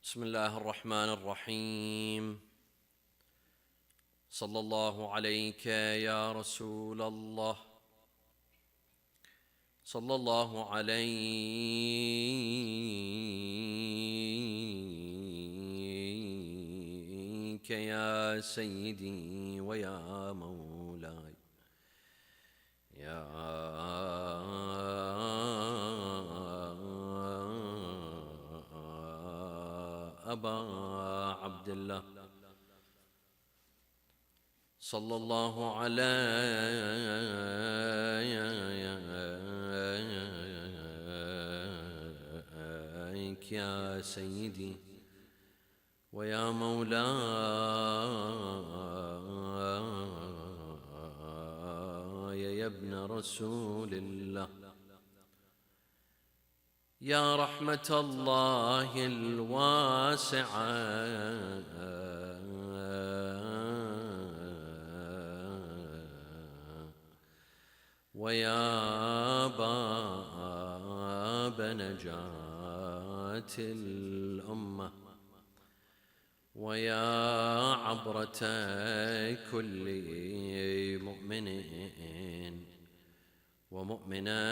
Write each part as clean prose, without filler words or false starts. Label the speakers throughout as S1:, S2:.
S1: بسم الله الرحمن الرحيم. صلى الله عليك يا رسول الله، صلى الله عليك يا سيدي ويا مولاي يا أبا عبد الله، صلى الله عليك يا سيدي ويا مولاي يا ابن رسول الله، يا رحمة الله الواسعة ويا باب نجاة الأمة ويا عبرة كل مؤمن ومؤمنة،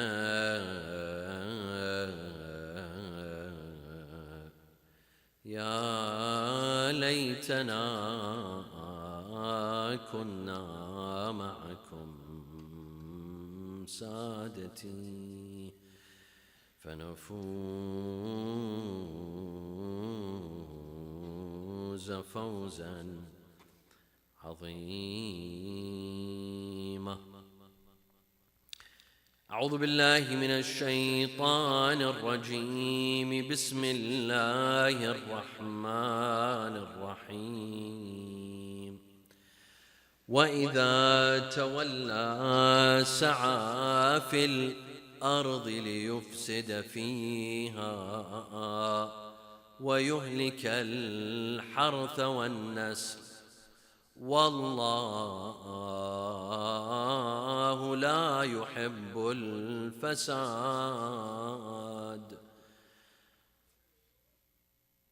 S1: يا ليتنا كنا معكم سادتي فنفوز فوزا عظيما. أعوذ بالله من الشيطان الرجيم. بسم الله الرحمن الرحيم. وإذا تولى سعى في الأرض ليفسد فيها ويهلك الحرث والنسل والله لا يحب الفساد.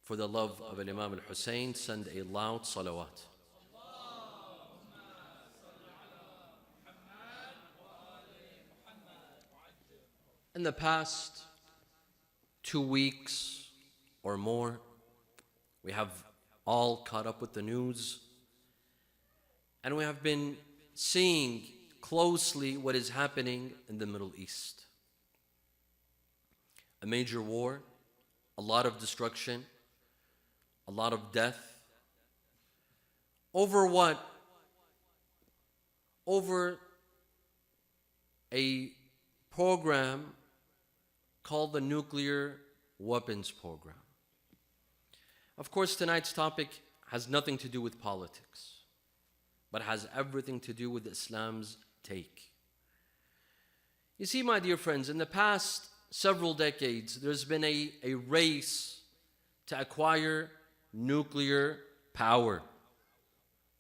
S1: For the love of Imam Hussein, send a loud salawat. In the past 2 weeks or more, we have all caught up with the news, and we have been seeing closely what is happening in the Middle East. A major war, a lot of destruction, a lot of death. Over what? Over a program called the nuclear weapons program. Of course, tonight's topic has nothing to do with politics, but has everything to do with Islam's take. You see, my dear friends, in the past several decades, there's been a race to acquire nuclear power.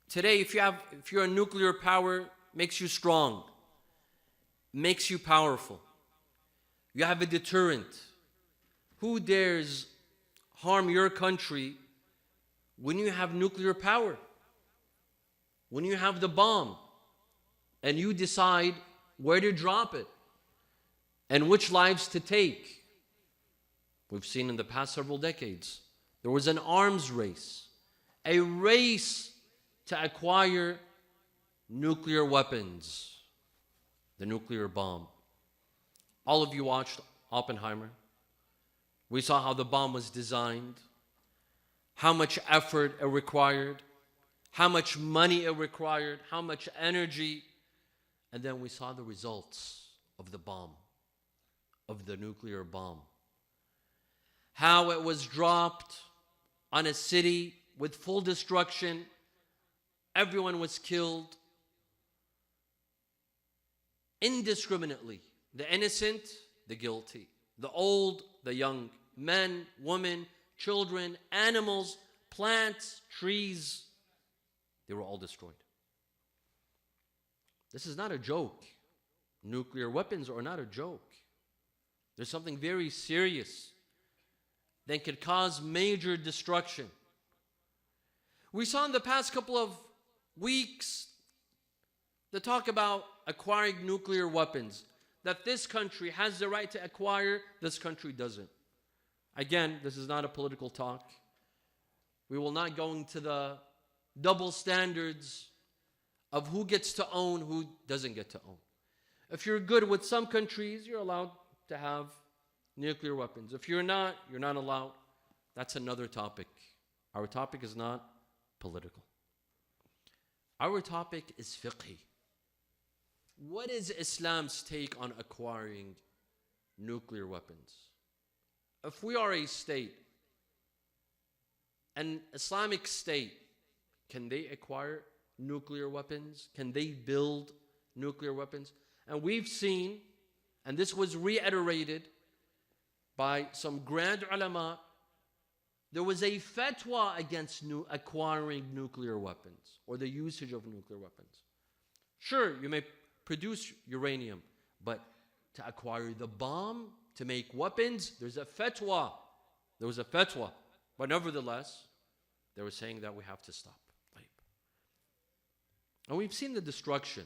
S1: Today, if you're a nuclear power, makes you strong, makes you powerful. You have a deterrent. Who dares harm your country when you have nuclear power? When you have the bomb and you decide where to drop it and which lives to take. We've seen in the past several decades, there was an arms race, a race to acquire nuclear weapons, the nuclear bomb. All of you watched Oppenheimer. We saw how the bomb was designed, how much effort it required, how much money it required, how much energy. And then we saw the results of the bomb, of the nuclear bomb. How it was dropped on a city with full destruction. Everyone was killed indiscriminately. The innocent, the guilty, the old, the young, men, women, children, animals, plants, trees. They were all destroyed. This is not a joke. Nuclear weapons are not a joke. There's something very serious that could cause major destruction. We saw in the past couple of weeks the talk about acquiring nuclear weapons, that this country has the right to acquire, this country doesn't. Again, this is not a political talk. We will not go into the double standards of who gets to own, who doesn't get to own. If you're good with some countries, you're allowed to have nuclear weapons. If you're not allowed. That's another topic. Our topic is not political. Our topic is fiqhi. What is Islam's take on acquiring nuclear weapons? If we are a state, an Islamic state, can they acquire nuclear weapons? Can they build nuclear weapons? And we've seen, and this was reiterated by some grand ulama, there was a fatwa against acquiring nuclear weapons or the usage of nuclear weapons. Sure, you may produce uranium, but to acquire the bomb, to make weapons, there's a fatwa. There was a fatwa. But nevertheless, they were saying that we have to stop. And we've seen the destruction.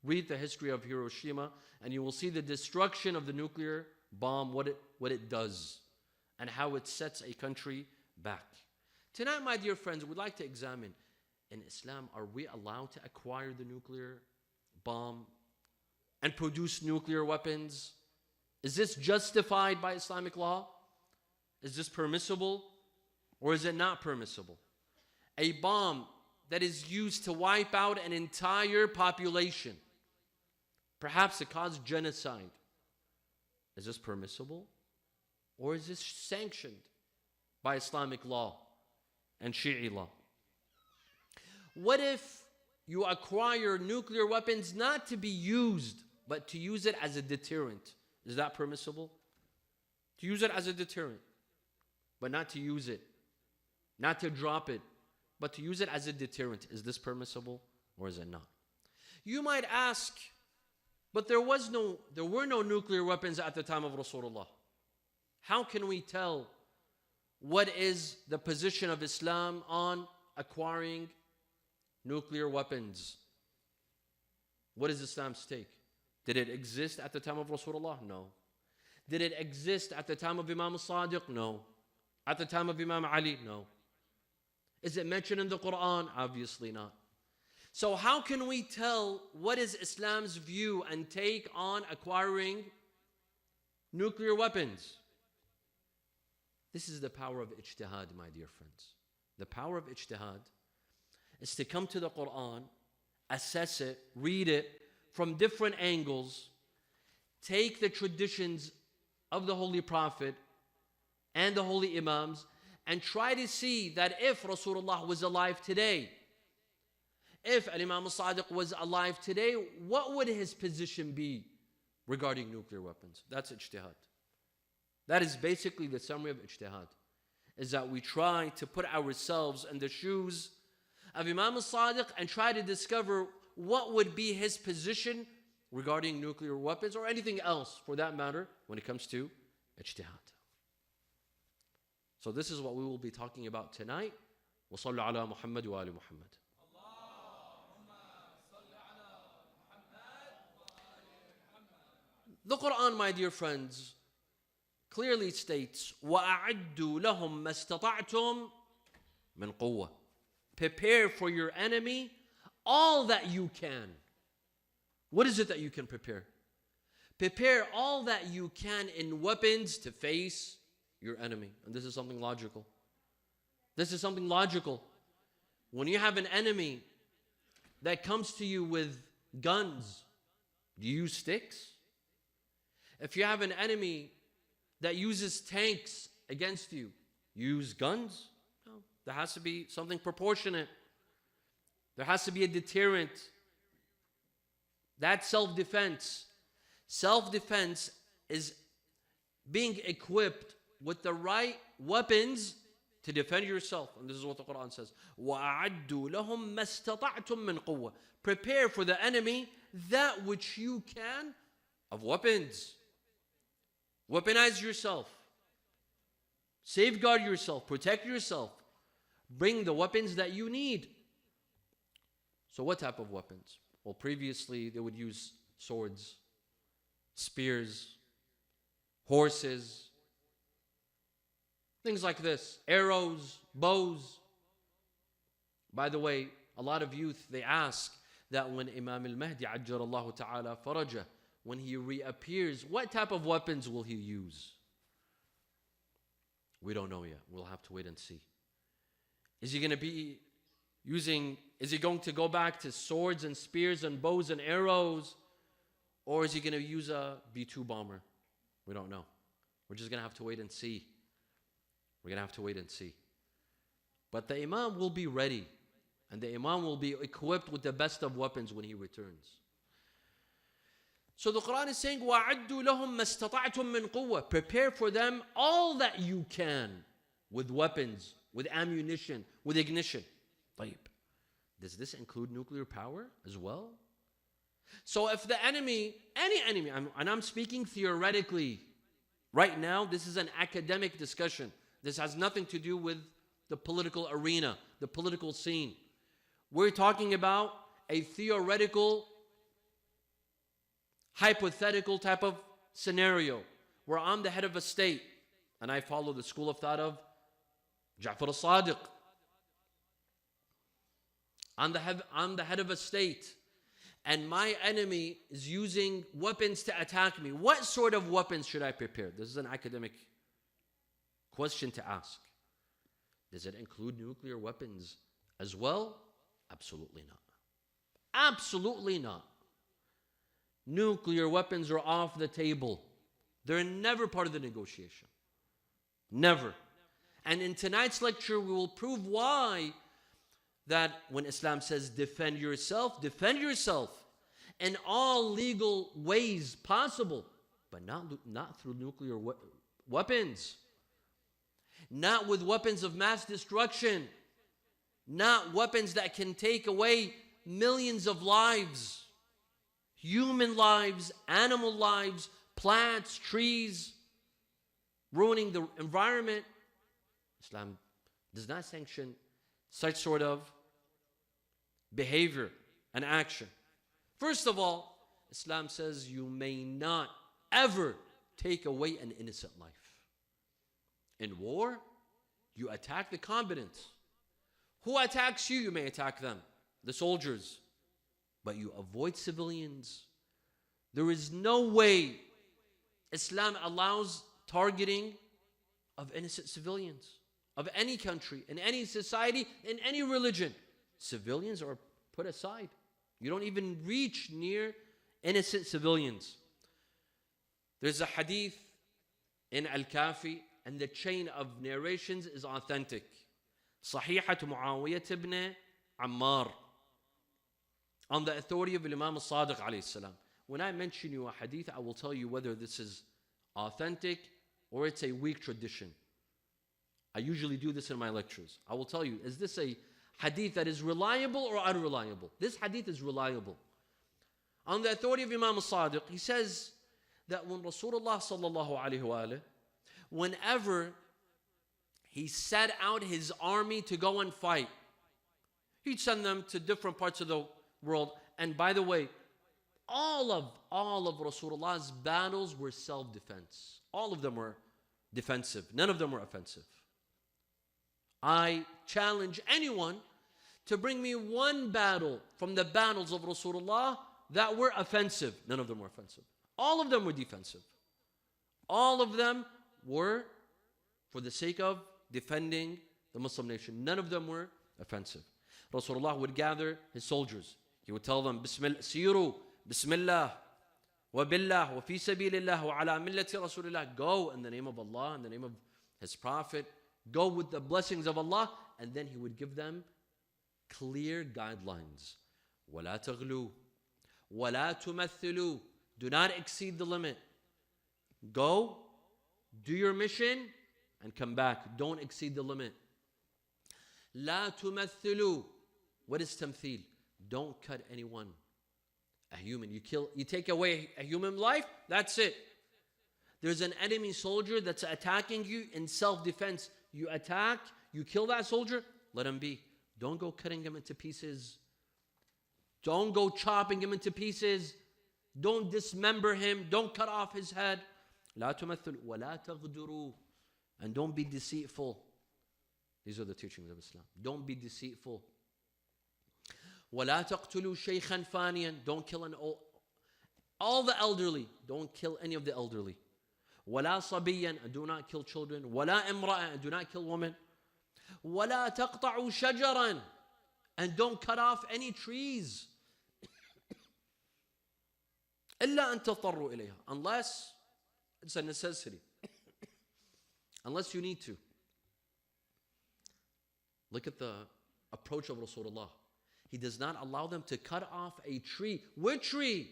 S1: Read the history of Hiroshima, and you will see the destruction of the nuclear bomb, what it does, and how it sets a country back. Tonight, my dear friends, we'd like to examine, in Islam, are we allowed to acquire the nuclear bomb and produce nuclear weapons? Is this justified by Islamic law? Is this permissible, or is it not permissible? A bomb that is used to wipe out an entire population, perhaps to cause genocide, is this permissible? Or is this sanctioned by Islamic law and Shii law? What if you acquire nuclear weapons not to be used, but to use it as a deterrent? Is that permissible? To use it as a deterrent, but not to use it, not to drop it, but to use it as a deterrent. Is this permissible or is it not? You might ask, but there were no nuclear weapons at the time of Rasulullah. How can we tell what is the position of Islam on acquiring nuclear weapons? What is Islam's take? Did it exist at the time of Rasulullah? No. Did it exist at the time of Imam al-Sadiq? No. At the time of Imam Ali? No. Is it mentioned in the Quran? Obviously not. So how can we tell what is Islam's view and take on acquiring nuclear weapons? This is the power of ijtihad, my dear friends. The power of ijtihad is to come to the Quran, assess it, read it from different angles, take the traditions of the Holy Prophet and the Holy Imams, and try to see that if Rasulullah was alive today, if Imam al-Sadiq was alive today, what would his position be regarding nuclear weapons? That's ijtihad. That is basically the summary of ijtihad, is that we try to put ourselves in the shoes of Imam al-Sadiq and try to discover what would be his position regarding nuclear weapons or anything else for that matter when it comes to ijtihad. So this is what we will be talking about tonight. وصلوا على محمد وآل محمد. The Quran, my dear friends, clearly states, وَأَعَدُّوا لَهُمْ مَا اسْتَطَعْتُمْ مِنْ قُوَّةٍ. Prepare for your enemy all that you can. What is it that you can prepare? Prepare all that you can in weapons to face your enemy. And this is something logical. This is something logical. When you have an enemy that comes to you with guns, do you use sticks? If you have an enemy that uses tanks against you, you use guns? No. There has to be something proportionate. There has to be a deterrent. That's self-defense. Self-defense is being equipped with the right weapons to defend yourself. And this is what the Quran says. وَأَعَدُّوا لَهُمْ مَا اسْتَطَعْتُم مِّنْ قُوَّةٍ. Prepare for the enemy that which you can of weapons. Weaponize yourself. Safeguard yourself, protect yourself. Bring the weapons that you need. So what type of weapons? Well, previously they would use swords, spears, horses, things like this, arrows, bows. By the way, a lot of youth, they ask that when Imam al-Mahdi ajjalallahu ta'ala farajah, when he reappears, what type of weapons will he use? We don't know yet. We'll have to wait and see. Is he going to go back to swords and spears and bows and arrows? Or is he going to use a B-2 bomber? We don't know. We're just going to have to wait and see. We're going to have to wait and see. But the Imam will be ready. And the Imam will be equipped with the best of weapons when he returns. So the Quran is saying, وَأَعَدُّوا لَهُمْ مَا اسْتَطَعْتُم مِّن قُوَّةٍ. Prepare for them all that you can with weapons, with ammunition, with ignition. طيب. Does this include nuclear power as well? So if the enemy, any enemy, and I'm speaking theoretically, right now this is an academic discussion. This has nothing to do with the political arena, the political scene. We're talking about a theoretical, hypothetical type of scenario where I'm the head of a state and I follow the school of thought of Ja'far al-Sadiq. I'm the head of a state and my enemy is using weapons to attack me. What sort of weapons should I prepare? This is an academic question to ask. Does it include nuclear weapons as well? Absolutely not. Absolutely not. Nuclear weapons are off the table. They're never part of the negotiation. Never. And in tonight's lecture, we will prove why that when Islam says defend yourself in all legal ways possible, but not through nuclear weapons. Not with weapons of mass destruction. Not weapons that can take away millions of lives. Human lives, animal lives, plants, trees, ruining the environment. Islam does not sanction such sort of behavior and action. First of all, Islam says you may not ever take away an innocent life. In war, you attack the combatants. Who attacks you? You may attack them, the soldiers. But you avoid civilians. There is no way Islam allows targeting of innocent civilians of any country, in any society, in any religion. Civilians are put aside. You don't even reach near innocent civilians. There's a hadith in Al-Kafi, and the chain of narrations is authentic. Sahihat Muawiyah ibn Ammar, on the authority of Imam al-Sadiq alayhi salam. When I mention you a hadith, I will tell you whether this is authentic or it's a weak tradition. I usually do this in my lectures. I will tell you, is this a hadith that is reliable or unreliable? This hadith is reliable. On the authority of Imam al-Sadiq, he says that when Rasulullah sallallahu alayhi wa whenever he set out his army to go and fight, he'd send them to different parts of the world. And by the way, all of Rasulullah's battles were self-defense. All of them were defensive. None of them were offensive. I challenge anyone to bring me one battle from the battles of Rasulullah that were offensive. None of them were offensive. All of them were defensive. All of them were for the sake of defending the Muslim nation. None of them were offensive. Rasulullah would gather his soldiers. He would tell them, Bismillah, Siru, Bismillah, wa billah, wa fi sabilillah, wa ala millati Rasulillah. Go in the name of Allah, in the name of His Prophet. Go with the blessings of Allah. And then he would give them clear guidelines. وَلَا تَغْلُوا وَلَا تُمَثِّلُوا. Do not exceed the limit. Go, do your mission, and come back. Don't exceed the limit. لَا تُمَثِّلُوا. What is tamthil? Don't cut anyone. A human. You take away a human life, that's it. There's an enemy soldier that's attacking you in self-defense. You attack, you kill that soldier, let him be. Don't go cutting him into pieces. Don't go chopping him into pieces. Don't dismember him. Don't cut off his head. لا تمثل ولا تغدروا. And don't be deceitful. These are the teachings of Islam. Don't be deceitful. ولا تقتلوا شيخا فانيا. Don't kill all the elderly. Don't kill any of the elderly. ولا صبيا. And do not kill children. ولا امرأة. And do not kill women. ولا تقطعوا شجرا. And don't cut off any trees. إلا أن تضطروا إليها. Unless it's a necessity. Unless you need to. Look at the approach of Rasulullah. He does not allow them to cut off a tree. Which tree?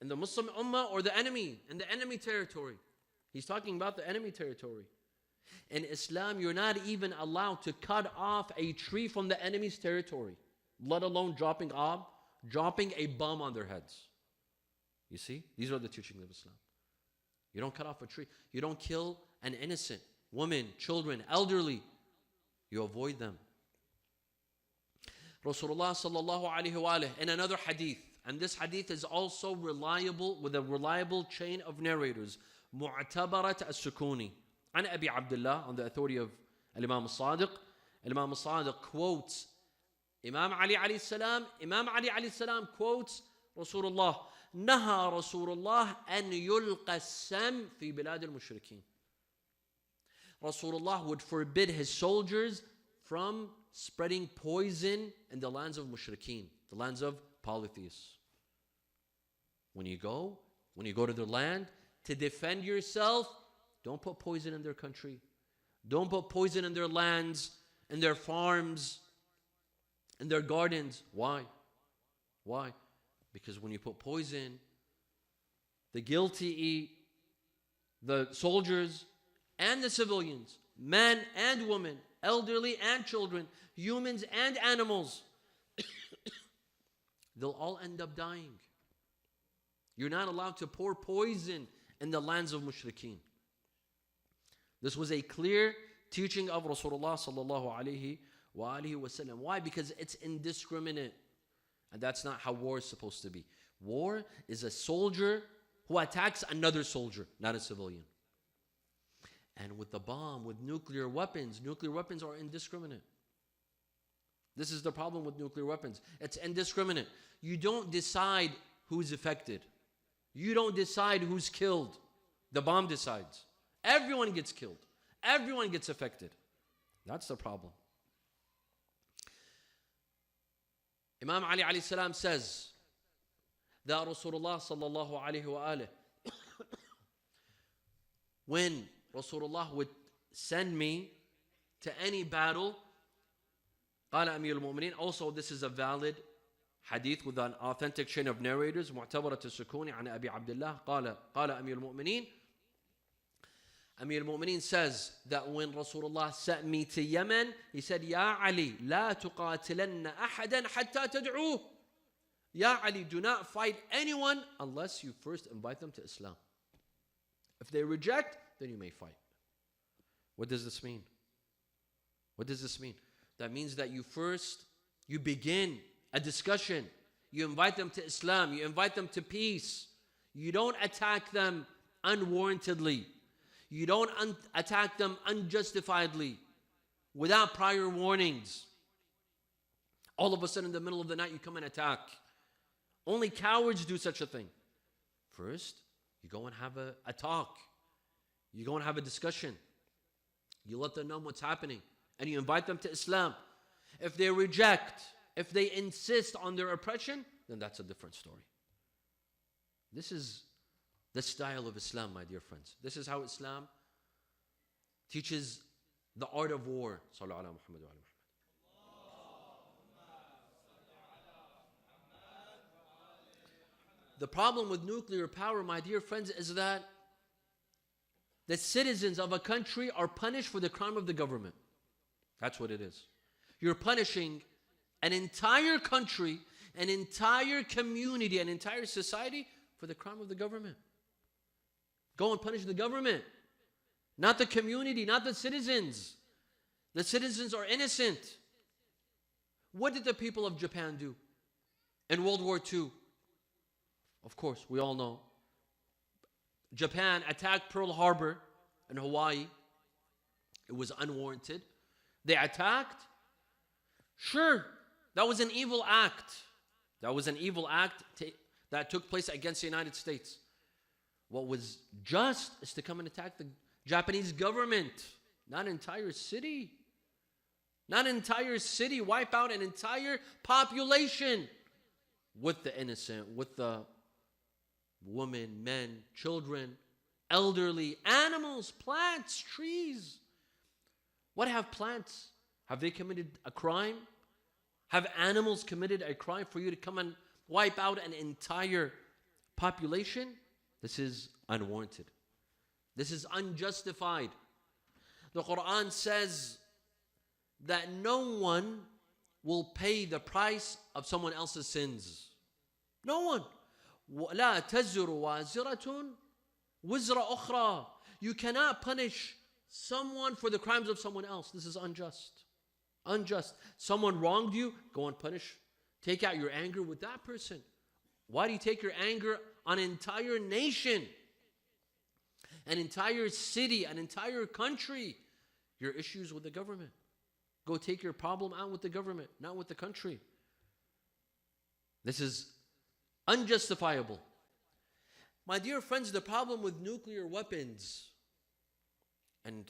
S1: In the Muslim Ummah or the enemy? In the enemy territory. He's talking about the enemy territory. In Islam, you're not even allowed to cut off a tree from the enemy's territory, let alone dropping a bomb on their heads. You see? These are the teachings of Islam. You don't cut off a tree. You don't kill an innocent woman, children, elderly. You avoid them. Rasulullah sallallahu alayhi wa alayhi, in another hadith, and this hadith is also reliable, with a reliable chain of narrators, Mu'tabarat as-Sukuni, an Abi Abdullah, on the authority of Imam al-Sadiq. Imam al-Sadiq quotes Imam Ali alayhi salam. Imam Ali alayhi salam quotes Rasulullah, نهى رسول الله أن يلقى السم في بلاد المشركين. Rasulullah would forbid his soldiers from spreading poison in the lands of mushrikeen, the lands of polytheists. When you go to their land to defend yourself, don't put poison in their country. Don't put poison in their lands, in their farms, in their gardens. Why? Why? Because when you put poison, the guilty eat, the soldiers and the civilians, men and women, elderly and children, humans and animals. They'll all end up dying. You're not allowed to pour poison in the lands of mushrikeen. This was a clear teaching of Rasulullah sallallahu alayhi wa alihi wa sallam. Why? Because it's indiscriminate. And that's not how war is supposed to be. War is a soldier who attacks another soldier, not a civilian. And with the bomb, with nuclear weapons are indiscriminate. This is the problem with nuclear weapons. It's indiscriminate. You don't decide who's affected. You don't decide who's killed. The bomb decides. Everyone gets killed. Everyone gets affected. That's the problem. Imam Ali alayhi salam says that Rasulullah sallallahu alayhi wa alayhi, when Rasulullah would send me to any battle, قال أمير المؤمنين, also this is a valid hadith with an authentic chain of narrators, معتبرة السكوني عن أبي عبد الله قال أمير المؤمنين. Amir al-Mu'mineen says that when Rasulullah sent me to Yemen, he said, Ya Ali, la tuqatilanna ahadan hatta tad'uh. Ya Ali, do not fight anyone unless you first invite them to Islam. If they reject, then you may fight. What does this mean? What does this mean? That means that you begin a discussion. You invite them to Islam. You invite them to peace. You don't attack them unwarrantedly. You don't attack them unjustifiedly, without prior warnings. All of a sudden, in the middle of the night, you come and attack. Only cowards do such a thing. First, you go and have a talk. You go and have a discussion. You let them know what's happening. And you invite them to Islam. If they reject, if they insist on their oppression, then that's a different story. This is the style of Islam, my dear friends. This is how Islam teaches the art of war. Sallallahu ala Muhammad wa ala Muhammad. The problem with nuclear power, my dear friends, is that the citizens of a country are punished for the crime of the government. That's what it is. You're punishing an entire country, an entire community, an entire society for the crime of the government. Go and punish the government, not the community, not the citizens. The citizens are innocent. What did the people of Japan do in World War II? Of course, we all know. Japan attacked Pearl Harbor in Hawaii. It was unwarranted. They attacked. Sure, that was an evil act. That was an evil act that took place against the United States. What was just is to come and attack the Japanese government, not an entire city. Not an entire city, wipe out an entire population with the innocent, with the women, men, children, elderly, animals, plants, trees. What have plants? Have they committed a crime? Have animals committed a crime for you to come and wipe out an entire population? This is unwarranted. This is unjustified. The Quran says that no one will pay the price of someone else's sins. No one. وَلَا تَزِرُ وَازِرَةٌ وِزْرَ أُخْرَى. You cannot punish someone for the crimes of someone else. This is unjust. Unjust. Someone wronged you, go and punish. Take out your anger with that person. Why do you take your anger on an entire nation, an entire city, an entire country? Your issues with the government. Go take your problem out with the government, not with the country. This is unjustifiable. My dear friends, the problem with nuclear weapons, and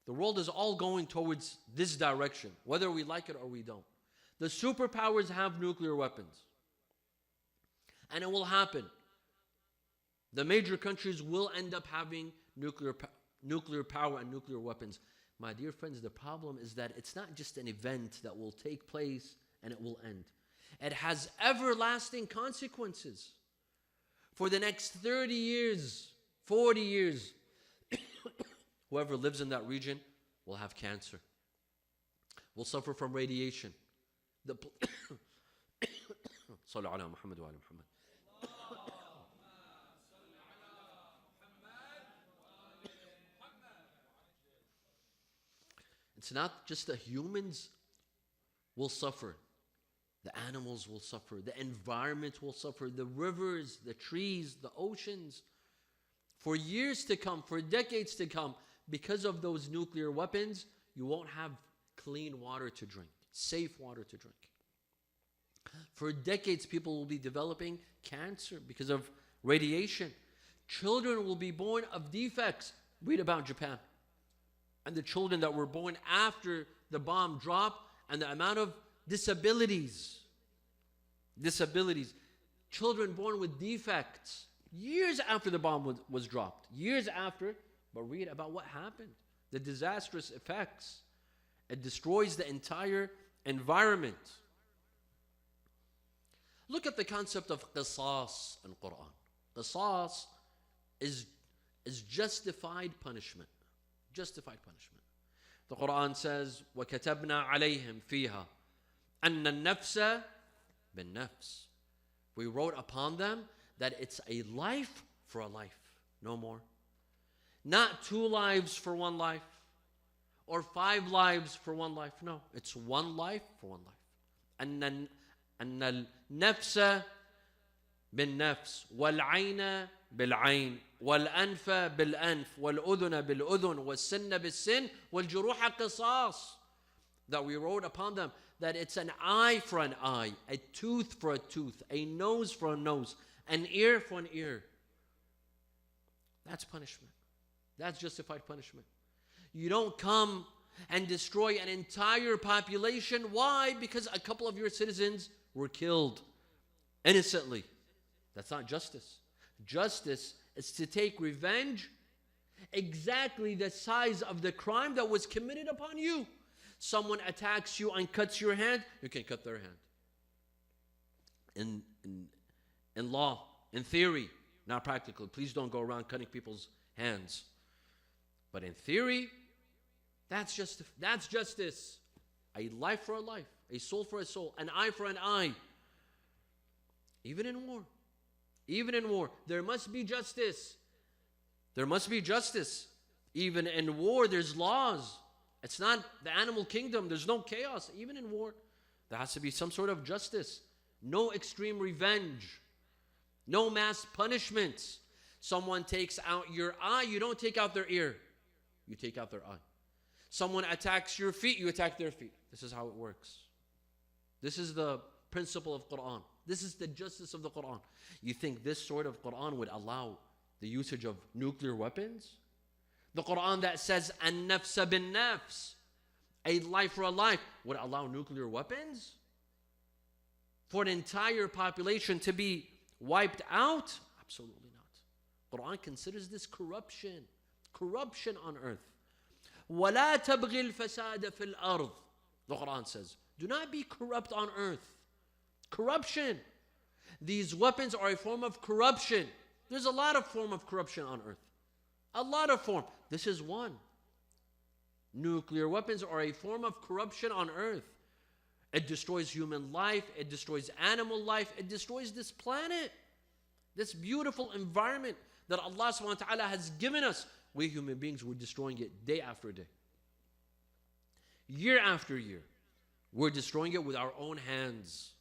S1: the world is all going towards this direction, whether we like it or we don't. The superpowers have nuclear weapons. And it will happen. The major countries will end up having nuclear power and nuclear weapons. My dear friends, the problem is that it's not just an event that will take place and it will end. It has everlasting consequences. For the next 30 years, 40 years, whoever lives in that region will have cancer, will suffer from radiation. Sallu ala Muhammad wa ala Muhammad. It's not just the humans will suffer. The animals will suffer. The environment will suffer. The rivers, the trees, the oceans. For years to come, for decades to come, because of those nuclear weapons, you won't have clean water to drink, safe water to drink. For decades, people will be developing cancer because of radiation. Children will be born of defects. Read about Japan. And the children that were born after the bomb dropped, and the amount of disabilities. Children born with defects years after the bomb was dropped. Years after, but read about what happened. The disastrous effects. It destroys the entire environment. Look at the concept of qisas in Quran. Qisas is justified punishment. Justified punishment. The Quran says, وَكَتَبْنَا عَلَيْهِمْ فِيهَا أَنَّ النَّفْسَ بِالنَّفْسِ. We wrote upon them that it's a life for a life, no more. Not 2 lives for 1 life, or 5 lives for 1 life. No, it's 1 life for 1 life. أَنَّ النَّفْسَ بِالنَّفْسِ وَالْعَيْنَ بالعين والأنف بالأنف والأذن بالأذن والسن بالسن والجروح قصاص. That we wrote upon them that it's an eye for an eye, a tooth for a tooth, a nose for a nose, an ear for an ear. That's punishment. That's justified punishment. You don't come and destroy an entire population. Why? Because a couple of your citizens were killed innocently. That's not justice. Justice is to take revenge exactly the size of the crime that was committed upon you. Someone attacks you and cuts your hand, you can cut their hand. In law, in theory, not practically. Please don't go around cutting people's hands. But in theory, that's justice. A life for a life, a soul for a soul, an eye for an eye. Even in war, there must be justice. There must be justice. Even in war, there's laws. It's not the animal kingdom. There's no chaos. Even in war, there has to be some sort of justice. No extreme revenge. No mass punishments. Someone takes out your eye, you don't take out their ear. You take out their eye. Someone attacks your feet, you attack their feet. This is how it works. This is the principle of Quran. This is the justice of the Quran. You think this sort of Quran would allow the usage of nuclear weapons? The Quran that says, an-nafsa bin-nafs, a life for a life, would allow nuclear weapons? For an entire population to be wiped out? Absolutely not. Quran considers this corruption. Corruption on earth. وَلَا تَبْغِ الْفَسَادَ فِي الْأَرْضِ. The Quran says, do not be corrupt on earth. Corruption. These weapons are a form of corruption. There's a lot of form of corruption on earth. A lot of form. This is one. Nuclear weapons are a form of corruption on earth. It destroys human life. It destroys animal life. It destroys this planet. This beautiful environment that Allah subhanahu wa ta'ala has given us. We human beings, we're destroying it day after day. Year after year. We're destroying it with our own hands.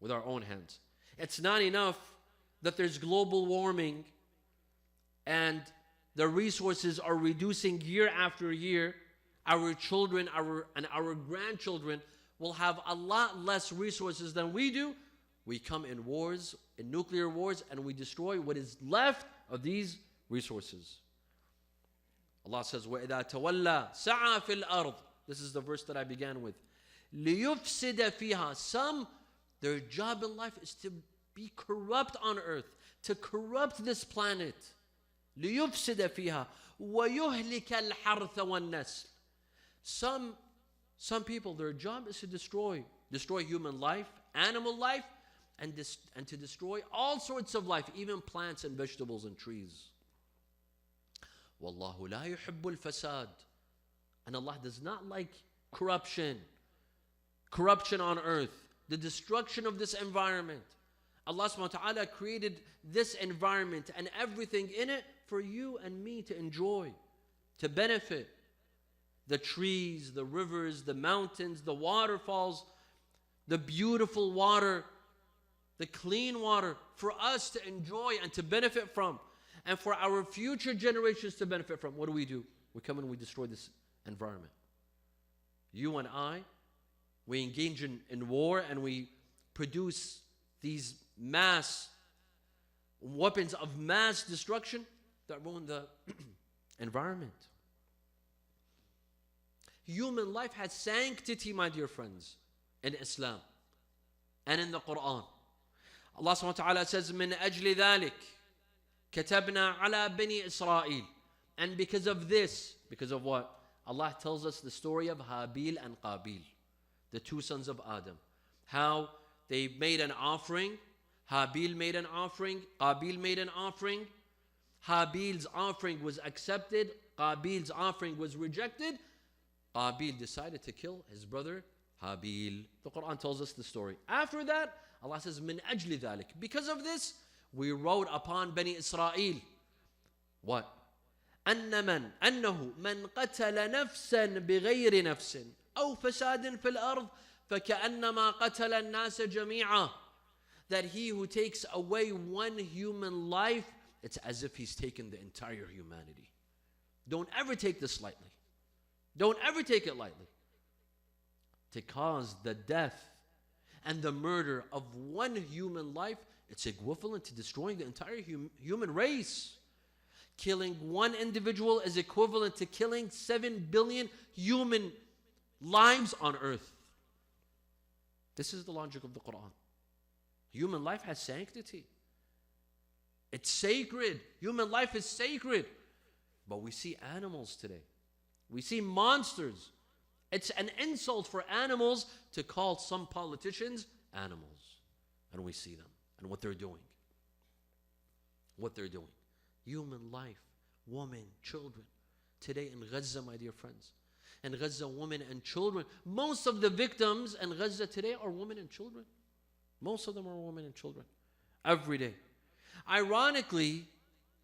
S1: With our own hands. It's not enough that there's global warming and the resources are reducing year after year. Our children and our grandchildren will have a lot less resources than we do. We come in wars, in nuclear wars, and we destroy what is left of these resources. Allah says, وَإِذَا تَوَلَّى سَعَى فِي الْأَرْضِ. This is the verse that I began with. لِيُفْسِدَ فِيهَا. Some, their job in life is to be corrupt on earth, to corrupt this planet. لِيُفْسِدَ فِيهَا وَيُهْلِكَ الْحَرْثَ وَالنَّسْلِ. Some people, their job is to destroy human life, animal life, and to destroy all sorts of life, even plants and vegetables and trees. وَاللَّهُ لَا يُحِبُّ الْفَسَادِ. And Allah does not like corruption. Corruption on earth. The destruction of this environment. Allah subhanahu wa ta'ala created this environment and everything in it for you and me to enjoy, to benefit. The trees, the rivers, the mountains, the waterfalls, the beautiful water, the clean water for us to enjoy and to benefit from, and for our future generations to benefit from. What do? We come and we destroy this environment. You and I, we engage in war and we produce these mass weapons of mass destruction that ruin the environment. Human life has sanctity, my dear friends, in Islam and in the Quran. Allah subhanahu wa ta'ala says, مِنْ أَجْلِ ذَلِكَ كَتَبْنَا عَلَى بَنِي إِسْرَائِيل. And because of this, because of what? Allah tells us the story of Habil and Qabil, the two sons of Adam. How they made an offering. Habil made an offering. Qabil made an offering. Habil's offering was accepted. Qabil's offering was rejected. Qabil decided to kill his brother Habil. The Quran tells us the story. After that, Allah says, مِنْ أَجْلِ ذَلِكَ. Because of this, we wrote upon Bani Israel. What? أنه من قتل نفسا بغير نفس أو فساد في الأرض فكأنما قتل الناس جميعا. That he who takes away one human life, it's as if he's taken the entire humanity. Don't ever take this lightly. Don't ever take it lightly. To cause the death and the murder of one human life, it's equivalent to destroying the entire human race. Killing one individual is equivalent to killing 7 billion human lives on earth. This is the logic of the Quran. Human life has sanctity. It's sacred. Human life is sacred. But we see animals today. We see monsters. It's an insult for animals to call some politicians animals. And we see them and what they're doing. What they're doing. Human life, women, children. Today in Gaza, my dear friends. In Gaza, women and children. Most of the victims in Gaza today are women and children. Most of them are women and children. Every day. Ironically,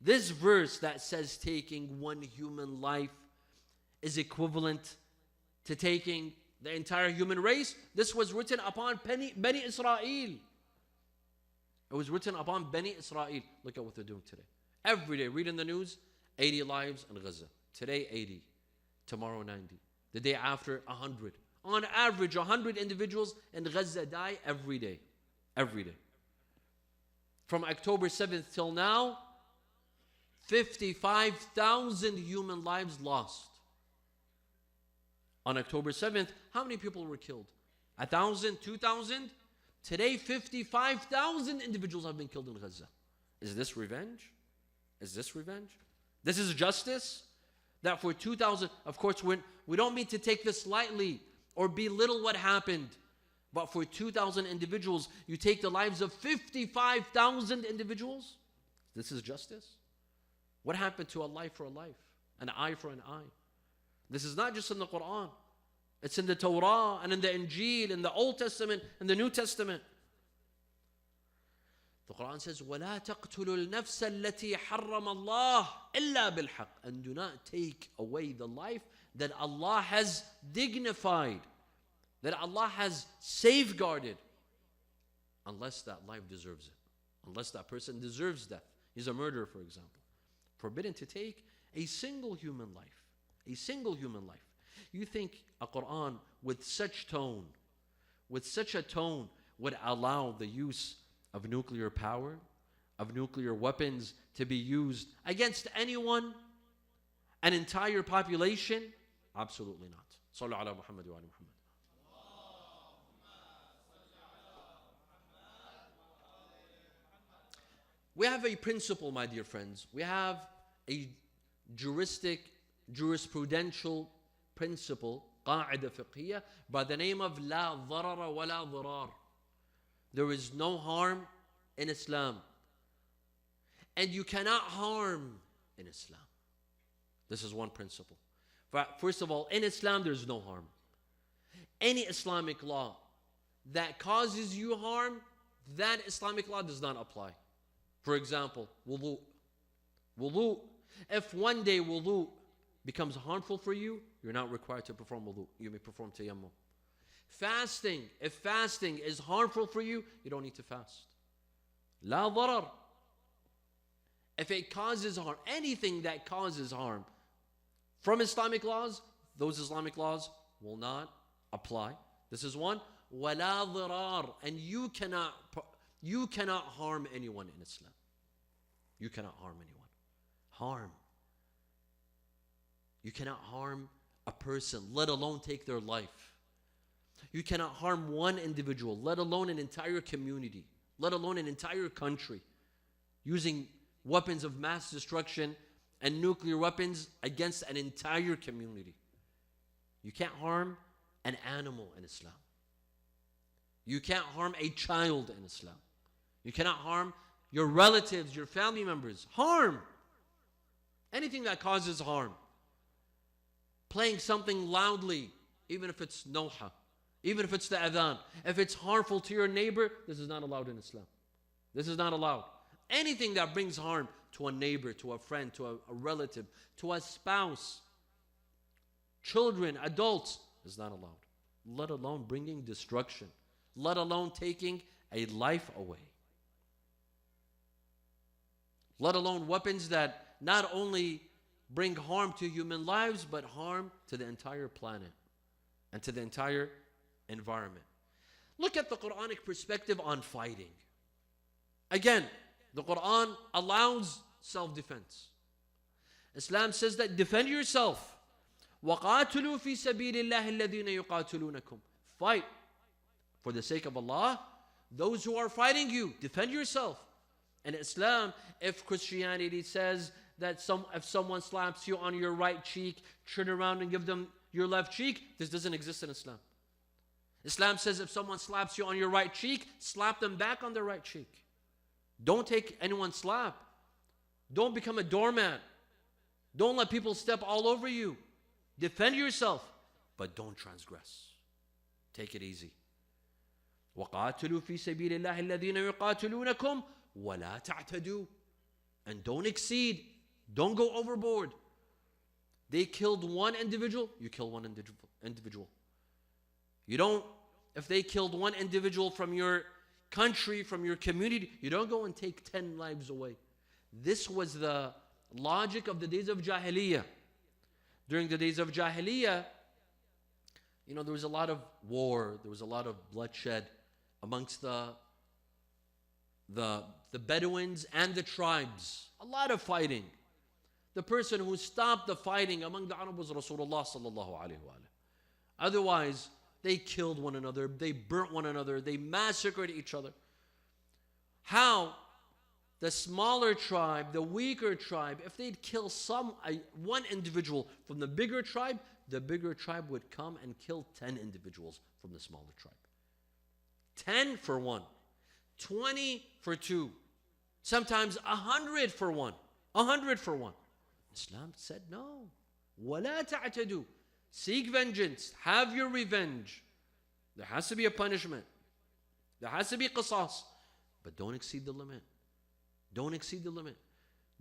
S1: This verse that says taking one human life is equivalent to taking the entire human race. This was written upon Bani Israel. It was written upon Bani Israel. Look at what they're doing today. Every day, read in the news, 80 lives in Gaza. Today, 80. Tomorrow, 90. The day after, 100. On average, 100 individuals in Gaza die every day. Every day. From October 7th till now, 55,000 human lives lost. On October 7th, how many people were killed? 1,000, 2,000? Today, 55,000 individuals have been killed in Gaza. Is this revenge? Is this revenge? This is justice? That for 2,000, of course, we don't mean to take this lightly or belittle what happened. But for 2,000 individuals, you take the lives of 55,000 individuals? This is justice? What happened to a life for a life? An eye for an eye? This is not just in the Quran. It's in the Torah and in the Injil, in the Old Testament and the New Testament. The Quran says, وَلَا تَقْتُلُوا النَّفْسَ الَّتِي حَرَّمَ اللَّهُ إِلَّا بِالْحَقِّ. And do not take away the life that Allah has dignified, that Allah has safeguarded, unless that life deserves it. Unless that person deserves death. He's a murderer, for example. Forbidden to take a single human life. A single human life. You think a Quran with such tone, with such a tone, would allow the use of nuclear power, of nuclear weapons to be used against anyone, an entire population? Absolutely not. Sallu ala Muhammad wa ala Muhammad. We have a principle, my dear friends. We have a jurisprudential principle, قاعدة فقهية, by the name of لا ضرر ولا ضرار. There is no harm in Islam. And you cannot harm in Islam. This is one principle. First of all, in Islam, there's no harm. Any Islamic law that causes you harm, that Islamic law does not apply. For example, wudu. Wudu. If one day wudu becomes harmful for you, you're not required to perform wudu. You may perform tayammum. Fasting. If fasting is harmful for you, you don't need to fast. La darar. If it causes harm, anything that causes harm from Islamic laws, those Islamic laws will not apply. This is one. Wala dirar. And you cannot harm anyone in Islam. You cannot harm anyone. Harm. You cannot harm a person, let alone take their life. You cannot harm one individual, let alone an entire community, let alone an entire country, using weapons of mass destruction and nuclear weapons against an entire community. You can't harm an animal in Islam. You can't harm a child in Islam. You cannot harm your relatives, your family members. Harm. Anything that causes harm. Playing something loudly, even if it's noha, even if it's the adhan. If it's harmful to your neighbor, this is not allowed in Islam. This is not allowed. Anything that brings harm to a neighbor, to a friend, to a relative, to a spouse, children, adults, is not allowed. Let alone bringing destruction. Let alone taking a life away. Let alone weapons that not only bring harm to human lives, but harm to the entire planet and to the entire environment. Look at the Quranic perspective on fighting. Again, the Quran allows self-defense. Islam says that defend yourself. وَقَاتُلُوا فِي سَبِيلِ اللَّهِ الَّذِينَ يُقَاتِلُونَكُمْ. Fight for the sake of Allah. Those who are fighting you, defend yourself. In Islam, if Christianity says that if someone slaps you on your right cheek, turn around and give them your left cheek, this doesn't exist in Islam. Islam says if someone slaps you on your right cheek, slap them back on their right cheek. Don't take anyone's slap. Don't become a doormat. Don't let people step all over you. Defend yourself, but don't transgress. Take it easy. وَقَاتِلُوا فِي سَبِيلِ اللَّهِ الَّذِينَ يُقَاتِلُونَكُمْ وَلَا تَعْتَدُوا. And don't exceed. Don't go overboard. They killed one individual, you kill one individual. You don't, if they killed one individual from your country, from your community, you don't go and take 10 lives away. This was the logic of the days of Jahiliyyah. During the days of Jahiliyyah, there was a lot of war, there was a lot of bloodshed amongst the Bedouins and the tribes. A lot of fighting. The person who stopped the fighting among the Arab was Rasulullah sallallahu alaihi wasallam. Otherwise, they killed one another, they burnt one another, they massacred each other. How the smaller tribe, the weaker tribe, if they'd kill one individual from the bigger tribe would come and kill 10 individuals from the smaller tribe. 10 for one, 20 for two, sometimes 100 for one, 100 for one. Islam said no. وَلَا تَعْتَدُوا. Seek vengeance. Have your revenge. There has to be a punishment. There has to be qisas. But don't exceed the limit. Don't exceed the limit.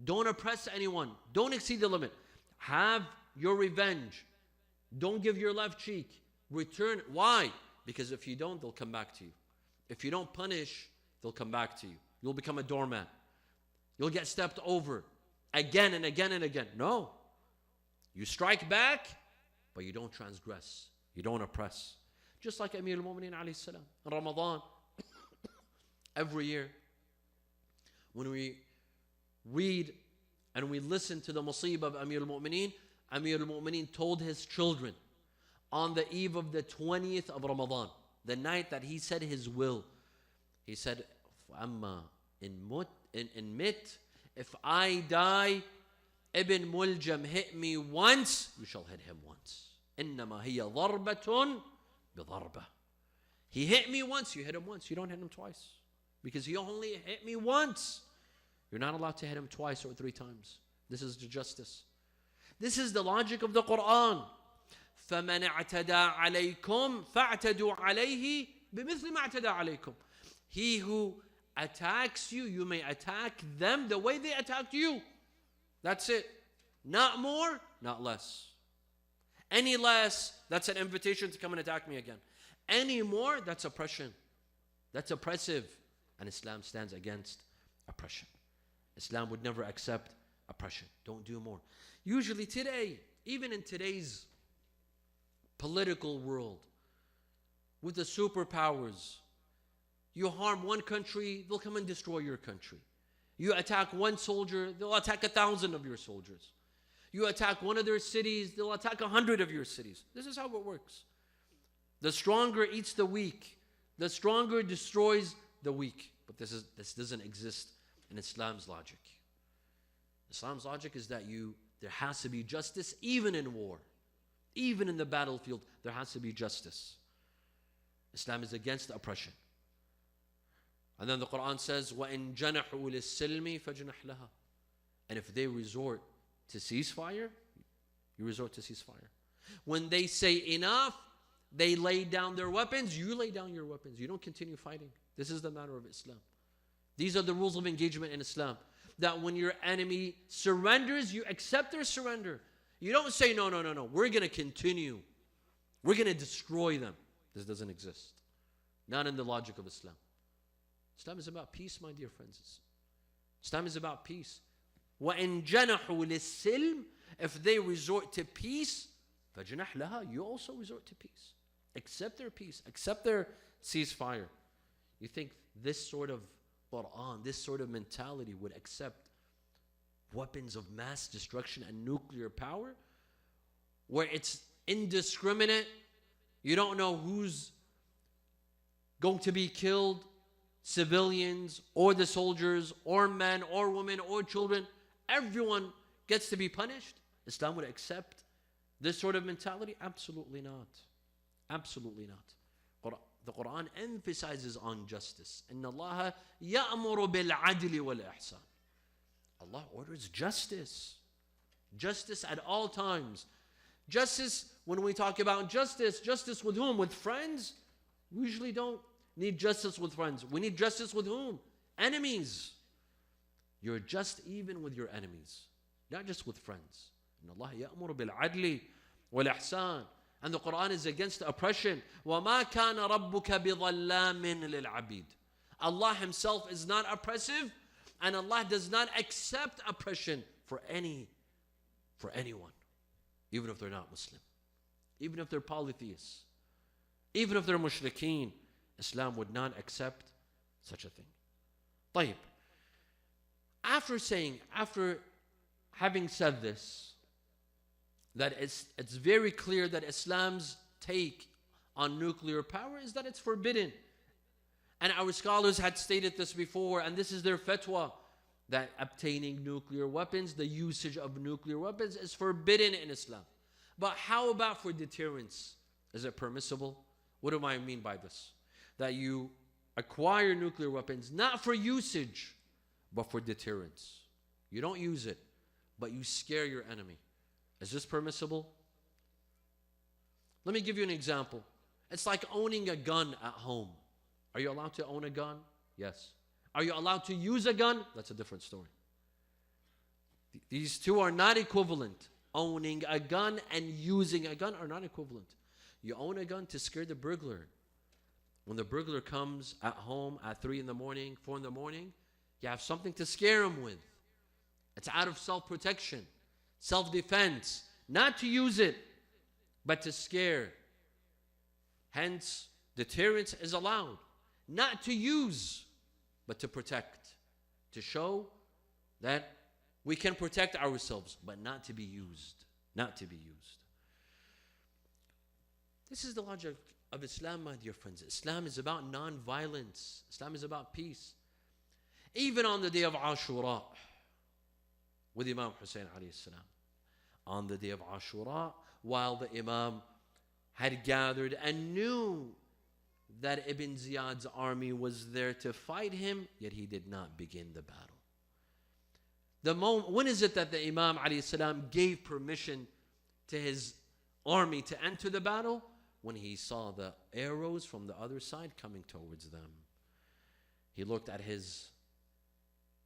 S1: Don't oppress anyone. Don't exceed the limit. Have your revenge. Don't give your left cheek. Return. Why? Because if you don't, they'll come back to you. If you don't punish, they'll come back to you. You'll become a doormat. You'll get stepped over again and again and again. No. You strike back, but you don't transgress. You don't oppress. Just like Amir al-Mu'mineen alayhi salam. In Ramadan, every year, when we read and we listen to the musibah of Amir al-Mu'mineen told his children on the eve of the 20th of Ramadan, the night that he said his will, he said, فَأَمَّا in mit, if I die, Ibn Muljam hit me once, you shall hit him once. إِنَّمَا هِيَ ضَرْبَةٌ بِضَرْبَةٍ. He hit me once, you hit him once. You don't hit him twice. Because he only hit me once. You're not allowed to hit him twice or 3 times. This is the justice. This is the logic of the Quran. فَمَنْ اعْتَدَى عَلَيْكُمْ فَاعْتَدُوا عَلَيْهِ بِمِثْلِ مَا اعْتَدَى عَلَيْكُمْ. He who attacks you, you may attack them the way they attacked you. That's it. Not more, not less. Any less, that's an invitation to come and attack me again. Any more, that's oppression. That's oppressive. And Islam stands against oppression. Islam would never accept oppression. Don't do more. Usually today, even in today's political world, with the superpowers, you harm one country, they'll come and destroy your country. You attack one soldier, they'll attack 1,000 of your soldiers. You attack one of their cities, they'll attack 100 of your cities. This is how it works. The stronger eats the weak. The stronger destroys the weak. But this doesn't exist in Islam's logic. Islam's logic is that there has to be justice even in war. Even in the battlefield, there has to be justice. Islam is against oppression. And then the Quran says, وَإِن جَنَحُوا لِلسِّلْمِ فَجْنَحْ لَهَا. And if they resort to ceasefire, you resort to ceasefire. When they say enough, they lay down their weapons, you lay down your weapons. You don't continue fighting. This is the matter of Islam. These are the rules of engagement in Islam. That when your enemy surrenders, you accept their surrender. You don't say, no, we're going to continue. We're going to destroy them. This doesn't exist. Not in the logic of Islam. Islam is about peace, my dear friends. Islam is about peace. وَإِن جَنَحُوا لِلسِّلْمِ. If they resort to peace, فَجْنَحْ لَهَا. You also resort to peace. Accept their peace. Accept their ceasefire. You think this sort of Quran, this sort of mentality would accept weapons of mass destruction and nuclear power? Where it's indiscriminate. You don't know who's going to be killed. Civilians or the soldiers or men or women or children. Everyone gets to be punished. Islam would accept this sort of mentality? Absolutely not. Absolutely not. The Quran emphasizes on justice. إِنَّ اللَّهَ يَأْمُرُ بِالْعَدْلِ وَالْإِحْسَانِ. Allah orders justice. Justice at all times. Justice, when we talk about justice with whom? With friends? We usually don't need justice with friends. We need justice with whom? Enemies. You're just even with your enemies, not just with friends. إن الله يأمر بالعدل والإحسان. And the Quran is against oppression. وَمَا كَانَ رَبُّكَ بِظَلَّامٍ لِلْعَبِيدِ. Allah Himself is not oppressive, and Allah does not accept oppression for anyone, even if they're not Muslim, even if they're polytheists, even if they're mushrikeen. Islam would not accept such a thing. طيب. After having said this, that it's very clear that Islam's take on nuclear power is that it's forbidden. And our scholars had stated this before, and this is their fatwa, that obtaining nuclear weapons, the usage of nuclear weapons, is forbidden in Islam. But how about for deterrence? Is it permissible? What do I mean by this? That you acquire nuclear weapons not for usage, but for deterrence. You don't use it, but you scare your enemy. Is this permissible? Let me give you an example. It's like owning a gun at home. Are you allowed to own a gun? Yes. Are you allowed to use a gun? That's a different story. These two are not equivalent. Owning a gun and using a gun are not equivalent. You own a gun to scare the burglar. When the burglar comes at home at 3 in the morning, 4 in the morning, you have something to scare him with. It's out of self-protection, self-defense. Not to use it, but to scare. Hence, deterrence is allowed. Not to use, but to protect. To show that we can protect ourselves, but not to be used. Not to be used. This is the logic of Islam, my dear friends. Islam is about non-violence. Islam is about peace. Even on the day of Ashura, with Imam Hussein alayhi salam, on the day of Ashura, while the Imam had gathered and knew that Ibn Ziyad's army was there to fight him, yet he did not begin the battle. When is it that the Imam alayhi salam gave permission to his army to enter the battle? When he saw the arrows from the other side coming towards them. He looked at his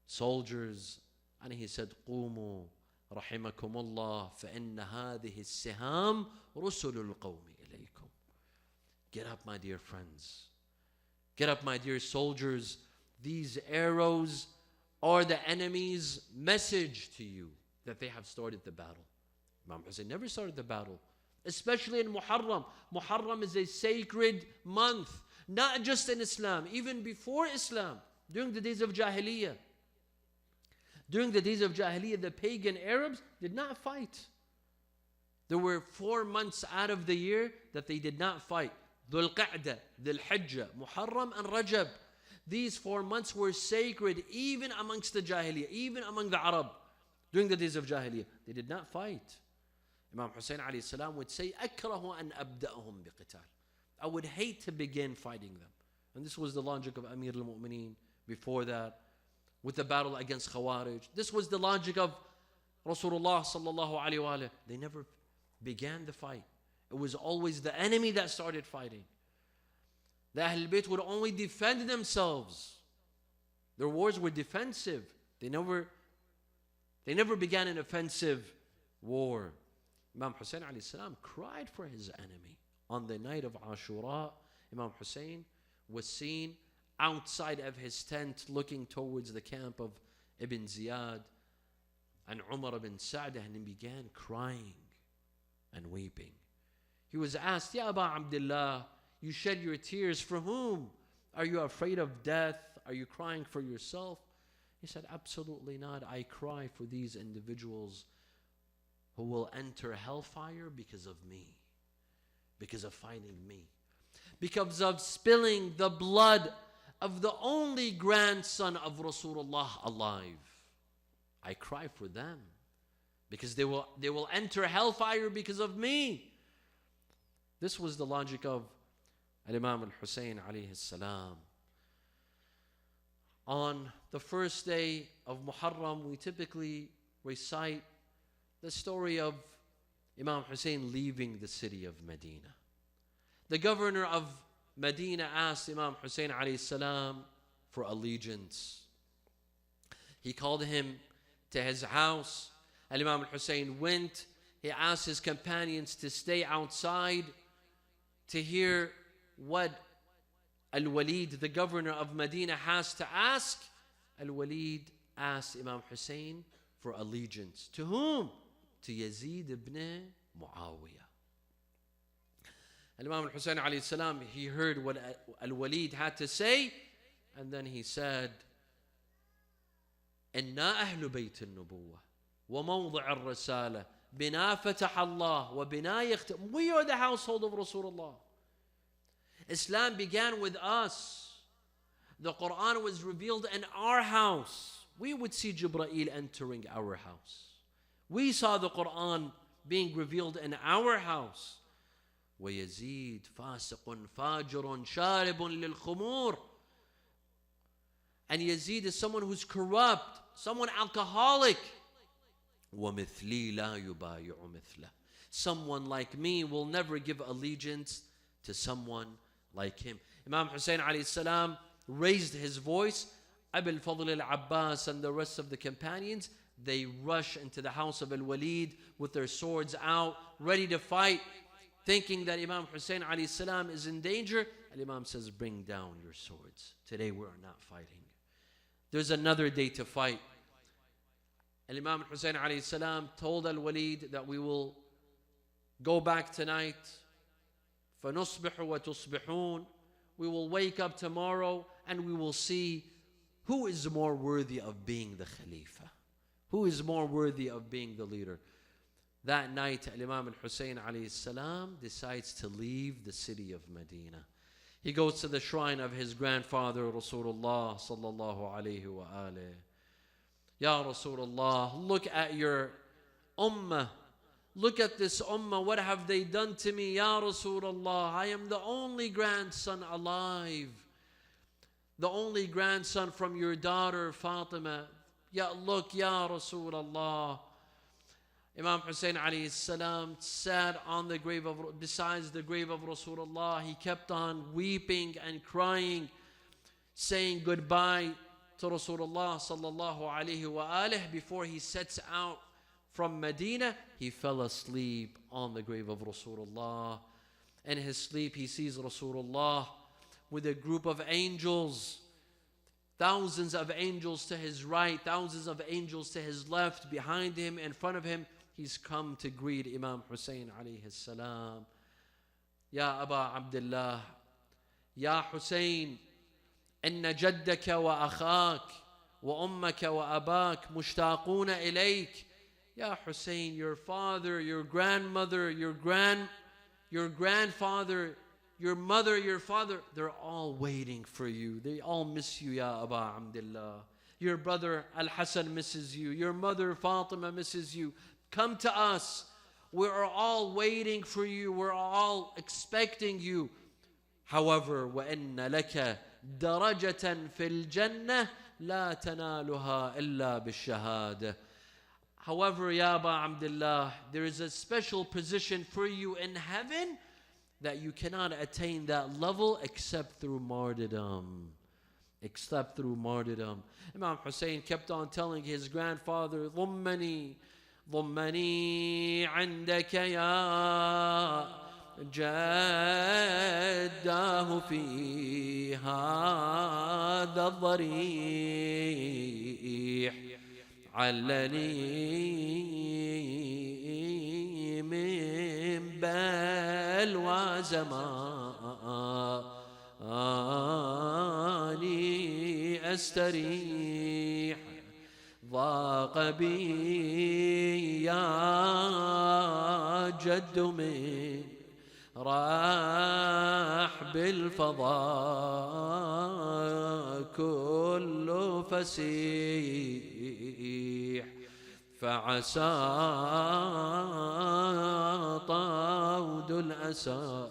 S1: soldiers and he said, قُومُوا رَحِمَكُمُ اللَّهِ فَإِنَّ هَذِهِ السِّهَامِ رُسُلُ الْقَوْمِ إِلَيْكُمْ. Get up, my dear friends. Get up, my dear soldiers. These arrows are the enemy's message to you that they have started the battle. Imam Hussein never started the battle, especially in Muharram. Muharram is a sacred month, not just in Islam, even before Islam, during the days of Jahiliyyah. During the days of Jahiliyyah, the pagan Arabs did not fight. There were 4 months out of the year that they did not fight. Dhul Qa'dah, Dhul Hijjah, Muharram and Rajab. These 4 months were sacred even amongst the Jahiliyyah, even among the Arab. During the days of Jahiliyyah, they did not fight. Imam Hussein alayhi salam would say, أَكْرَهُ أَنْ أَبْدَأَهُمْ بِقِتَالٍ. I would hate to begin fighting them. And this was the logic of Amir al-Mu'mineen before that, with the battle against Khawarij. This was the logic of Rasulullah sallallahu alayhi wa sallam. They never began the fight. It was always the enemy that started fighting. The Ahlul Bayt would only defend themselves. Their wars were defensive. They never began an offensive war. Imam Hussein alayhi salam cried for his enemy. On the night of Ashura, Imam Hussein was seen outside of his tent looking towards the camp of Ibn Ziyad and Umar ibn Sa'd, and he began crying and weeping. He was asked, Ya Aba Abdullah, you shed your tears for whom? Are you afraid of death? Are you crying for yourself? He said, absolutely not. I cry for these individuals who will enter hellfire because of me, because of fighting me, because of spilling the blood of the only grandson of Rasulullah alive. I cry for them because they will enter hellfire because of me. This was the logic of Imam al-Hussein alayhi salam. On the first day of Muharram, we typically recite the story of Imam Hussein leaving the city of Medina. The governor of Medina asked Imam Hussein alayhi salam for allegiance. He called him to his house. Imam Hussein went. He asked his companions to stay outside to hear what Al-Walid, the governor of Medina, has to ask. Al-Walid asked Imam Hussein for allegiance. To whom? To Yazid ibn Muawiyah. Imam Hussein alayhi salam, he heard what Al-Walid had to say, and then he said, إنا أهل بيت النبوة وموضع الرسالة بنا فتح الله وبنا يختم. We are the household of Rasulullah. Islam began with us. The Quran was revealed in our house. We would see Jibreel entering our house. We saw the Quran being revealed in our house. ويزيد فاسق فاجر شارب للخمور. And Yazid is someone who's corrupt, someone alcoholic. ومثلي لا يبايع مثله. Someone like me will never give allegiance to someone like him. Imam Hussein alayhi salam raised his voice. Abu al-Fadl al-Abbas and the rest of the companions, they rush into the house of Al-Walid with their swords out, ready to fight, thinking that Imam Hussein alayhi salam is in danger. And Imam says, bring down your swords. Today we are not fighting. There's another day to fight. And Imam Hussein alayhi salam told Al-Walid that we will go back tonight. فَنُصْبِحُ وَتُصْبِحُونَ. We will wake up tomorrow and we will see who is more worthy of being the Khalifa. Who is more worthy of being the leader. That night, Imam al-Hussein alayhi salam decides to leave the city of Medina. He goes to the shrine of his grandfather, Rasulullah sallallahu alayhi wa alayhi. Ya Rasulullah, look at your ummah. Look at this ummah. What have they done to me? Ya Rasulullah, I am the only grandson alive. The only grandson from your daughter Fatima. Ya look, Ya Rasulullah. Imam Hussein alayhi salam sat on the grave of, besides the grave of Rasulullah. He kept on weeping and crying, saying goodbye to Rasulullah sallallahu alayhi wa alihi. Before he sets out from Medina, he fell asleep on the grave of Rasulullah. In his sleep, he sees Rasulullah with a group of angels. Thousands of angels to his right, thousands of angels to his left, behind him, in front of him. He's come to greet Imam Hussein alayhi salam. Ya Aba Abdullah, Ya Hussein, inna jaddaka wa akhak wa ummaka wa abak mushtaquna ilayk. Ya Hussein, your father, your grandmother, your grandfather, your mother, your father, they're all waiting for you. They all miss you, Ya Aba Abdullah. Your brother Al-Hasan misses you. Your mother Fatima misses you. Come to us. We are all waiting for you. We're all expecting you. However, وَإِنَّ لَكَ دَرَجَةً فِي الْجَنَّةِ لَا تَنَالُهَا إِلَّا بِالشَّهَادَةِ. However, Ya Aba Abdullah, there is a special position for you in heaven that you cannot attain that level except through martyrdom. Except through martyrdom. Imam Hussein kept on telling his grandfather, ضمني عندك يا جداه في هذا الضريح علني من بلوى زماني أستريح ضاق بي يا جد من راح بالفضاء كل فسيح فعسى طود الأسى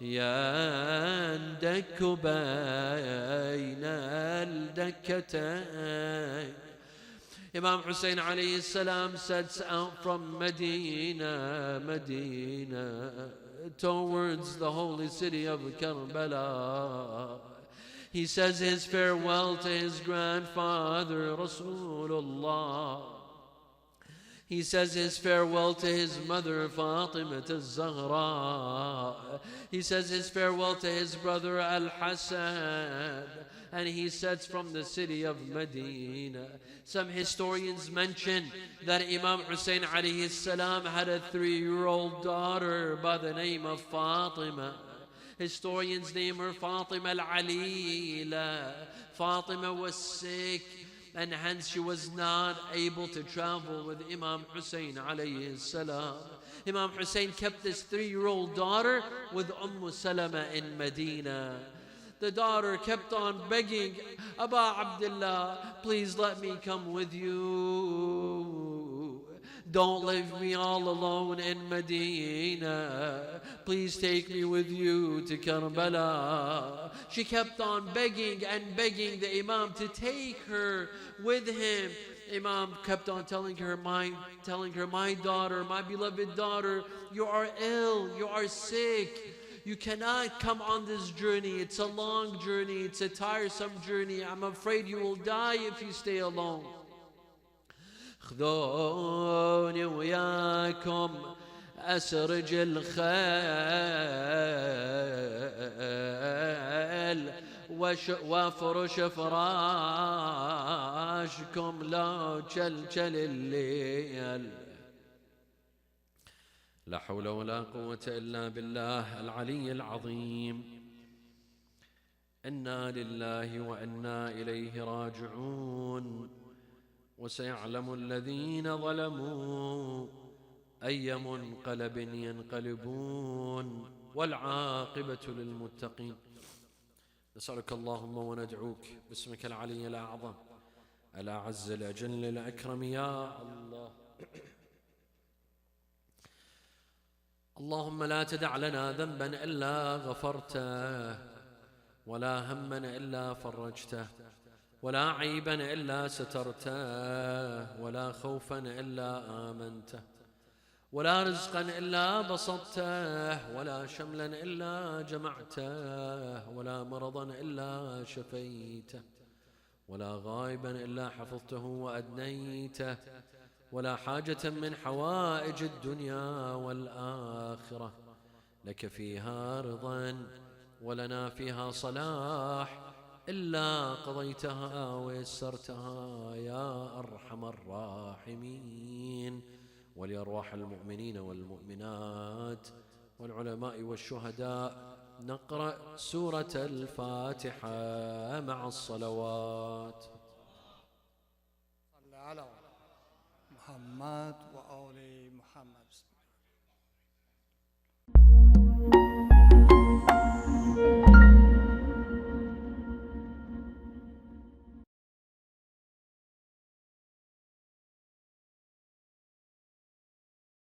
S1: يندك بين الدكتين. Imam Hussein alayhi salam sets out from Medina towards the holy city of Karbala. He says his farewell to his grandfather, Rasulullah. He says his farewell to his mother, Fatima al-Zahra. He says his farewell to his brother, Al-Hassan. And he sets from the city of Medina. Some historians mention that Imam Hussein alayhi salam had a 3-year-old daughter by the name of Fatima. Historians name her Fatima al-Alila. Fatima was sick, and hence she was not able to travel with Imam Hussein alayhi salam. Imam Hussein kept this 3-year-old daughter with Salama in Medina. The daughter kept on begging, Aba Abdullah, please let me come with you. Don't leave me all alone in Medina. Please take me with you to Karbala. She kept on begging and begging the Imam to take her with him. Imam kept on telling her, my daughter, my beloved daughter, you are ill, you are sick. You cannot come on this journey. It's a long journey. It's a tiresome journey. I'm afraid you will die if you stay alone. خذوني وياكم أسرج الخيل وافرش فراشكم لا تشلشل الليل. لا حول ولا قوة إلا بالله العلي العظيم. إنا لله وإنا إليه راجعون. وسيعلم الذين ظلموا أي منقلب ينقلبون والعاقبة للمتقين. نسألك اللهم وندعوك باسمك العلي الأعظم الأعز الأجل الأكرم يا الله. اللهم لا تدع لنا ذنبا إلا غفرته، ولا هما إلا فرجته، ولا عيبا إلا سترته، ولا خوفا إلا آمنته، ولا رزقا إلا بسطته، ولا شملا إلا جمعته، ولا مرضا إلا شفيته، ولا غائبا إلا حفظته وأدنيته، ولا حاجة من حوائج الدنيا والآخرة لك فيها رضا ولنا فيها صلاح إلا قضيتها ويسرتها يا أرحم الراحمين. ولأرواح المؤمنين والمؤمنات والعلماء والشهداء نقرأ سورة الفاتحة مع الصلوات.
S2: صلى على محمد وآل محمد.